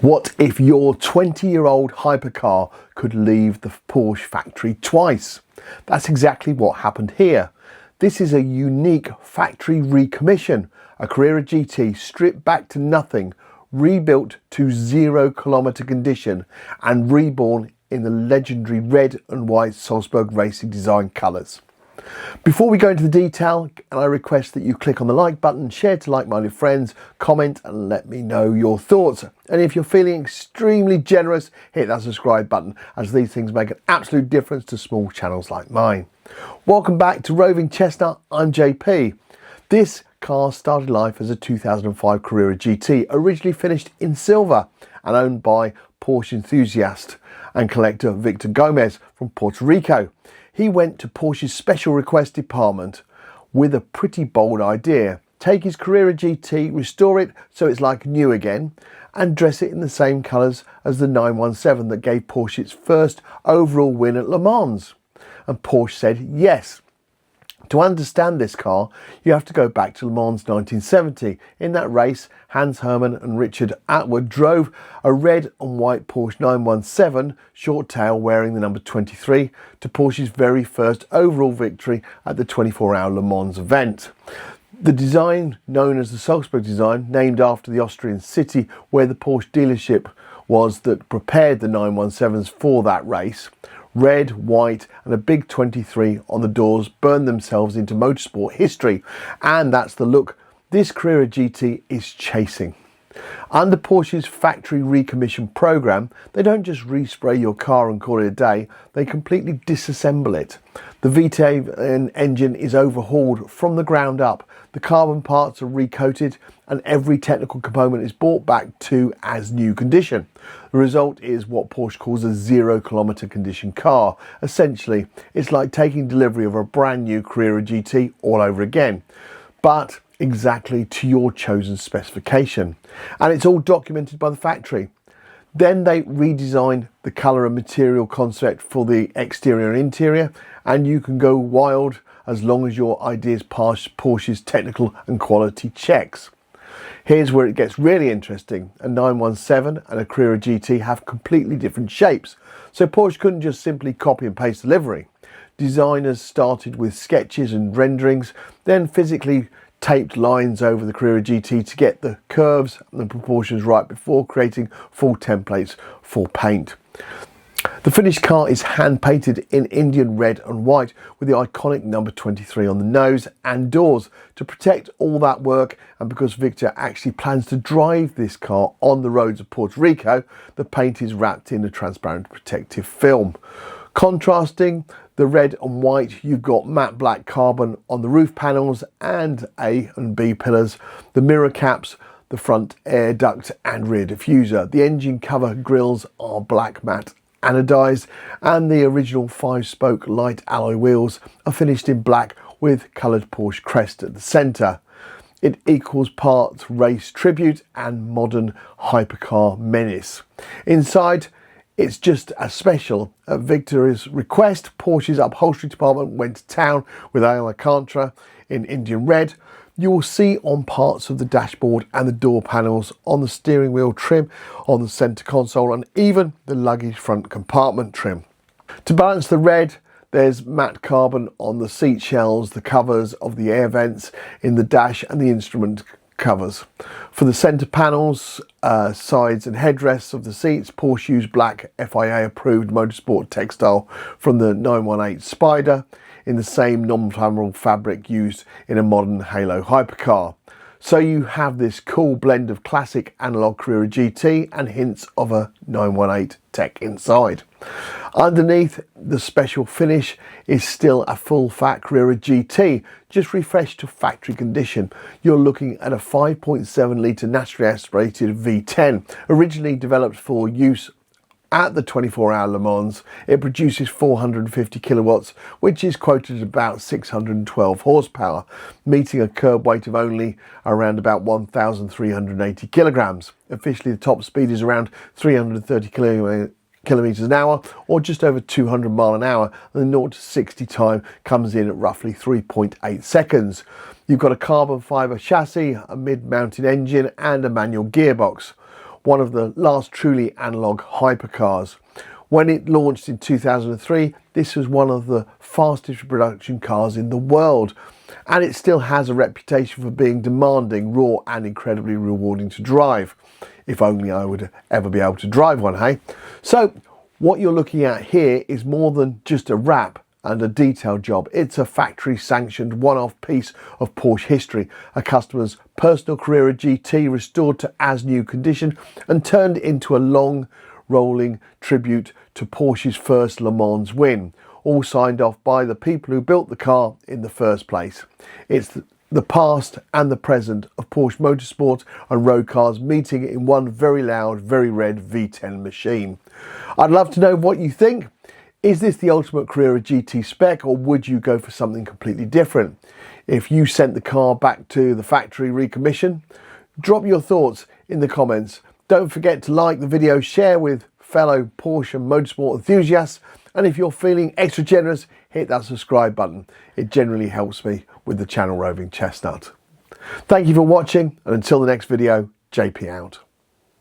What if your 20-year-old hypercar could leave the Porsche factory twice? That's exactly what happened here. This is a unique factory recommission, a Carrera GT stripped back to nothing, rebuilt to 0 kilometre condition and reborn in the legendary red and white Salzburg Racing Design colours. Before we go into the detail, I request that you click on the like button, share to like-minded friends, comment and let me know your thoughts. And if you're feeling extremely generous, hit that subscribe button, as these things make an absolute difference to small channels like mine. Welcome back to Roving Chestnut, I'm JP. This car started life as a 2005 Carrera GT, originally finished in silver and owned by Porsche enthusiast and collector Victor Gómez from Puerto Rico. He went to Porsche's special request department with a pretty bold idea. Take his Carrera GT, restore it so it's like new again, and dress it in the same colours as the 917 that gave Porsche its first overall win at Le Mans. And Porsche said yes. To understand this car, you have to go back to Le Mans 1970. In that race, Hans Hermann and Richard Atwood drove a red and white Porsche 917 short tail wearing the number 23 to Porsche's very first overall victory at the 24-hour Le Mans event. The design, known as the Salzburg Design, named after the Austrian city where the Porsche dealership was that prepared the 917s for that race. Red, white and a big 23 on the doors burned themselves into motorsport history, and that's the look this Carrera GT is chasing. Under Porsche's factory recommission program, they don't just respray your car and call it a day, they completely disassemble it. The V8 engine is overhauled from the ground up, the carbon parts are recoated and every technical component is brought back to as new condition. The result is what Porsche calls a 0 kilometre condition car. Essentially, it's like taking delivery of a brand new Carrera GT all over again, but exactly to your chosen specification. And it's all documented by the factory. Then they redesign the colour and material concept for the exterior and interior, and you can go wild as long as your ideas pass Porsche's technical and quality checks. Here's where it gets really interesting. A 917 and a Carrera GT have completely different shapes, so Porsche couldn't just simply copy and paste the livery. Designers started with sketches and renderings, then physically taped lines over the Carrera GT to get the curves and the proportions right before creating full templates for paint. The finished car is hand painted in Indian red and white with the iconic number 23 on the nose and doors to protect all that work, and because Victor actually plans to drive this car on the roads of Puerto Rico, the paint is wrapped in a transparent protective film. Contrasting the red and white, you've got matte black carbon on the roof panels and A and B pillars, the mirror caps, the front air duct and rear diffuser. The engine cover grills are black matte anodized, and the original 5-spoke light alloy wheels are finished in black with coloured Porsche crest at the centre. It equals parts race tribute and modern hypercar menace. Inside, it's just as special. At Victor's request, Porsche's upholstery department went to town with Alcantara in Indian red. You will see on parts of the dashboard and the door panels, on the steering wheel trim, on the centre console and even the luggage front compartment trim. To balance the red, there's matte carbon on the seat shells, the covers of the air vents in the dash and the instrument covers. For the centre panels, sides and headrests of the seats, Porsche used black FIA approved motorsport textile from the 918 Spider in the same non-flammable fabric used in a modern halo hypercar. So you have this cool blend of classic analog Carrera GT and hints of a 918 tech inside. Underneath, the special finish is still a full fat Carrera GT, just refreshed to factory condition. You're looking at a 5.7 litre naturally aspirated V10, originally developed for use at the 24-hour Le Mans. It produces 450 kilowatts, which is quoted at about 612 horsepower, meeting a curb weight of only around about 1,380 kilograms. Officially, the top speed is around 330 kilometers an hour, or just over 200 mile an hour, and the 0 to 60 time comes in at roughly 3.8 seconds. You've got a carbon fibre chassis, a mid-mounted engine and a manual gearbox. one of the last truly analogue hypercars. When it launched in 2003, this was one of the fastest production cars in the world, and it still has a reputation for being demanding, raw and incredibly rewarding to drive. If only I would ever be able to drive one, hey? So what you're looking at here is more than just a wrap and a detailed job. It's a factory sanctioned one-off piece of Porsche history, a customer's personal Carrera GT restored to as new condition and turned into a long rolling tribute to Porsche's first Le Mans win, all signed off by the people who built the car in the first place. It's the past and the present of Porsche motorsport and road cars meeting in one very loud, very red V10 machine. I'd love to know what you think. Is this the ultimate Carrera GT spec, or would you go for something completely different? If you sent the car back to the factory recommission, drop your thoughts in the comments. Don't forget to like the video, share with fellow Porsche and motorsport enthusiasts, and if you're feeling extra generous, hit that subscribe button. It generally helps me with the channel Roving Chestnut. Thank you for watching, and until the next video, JP out.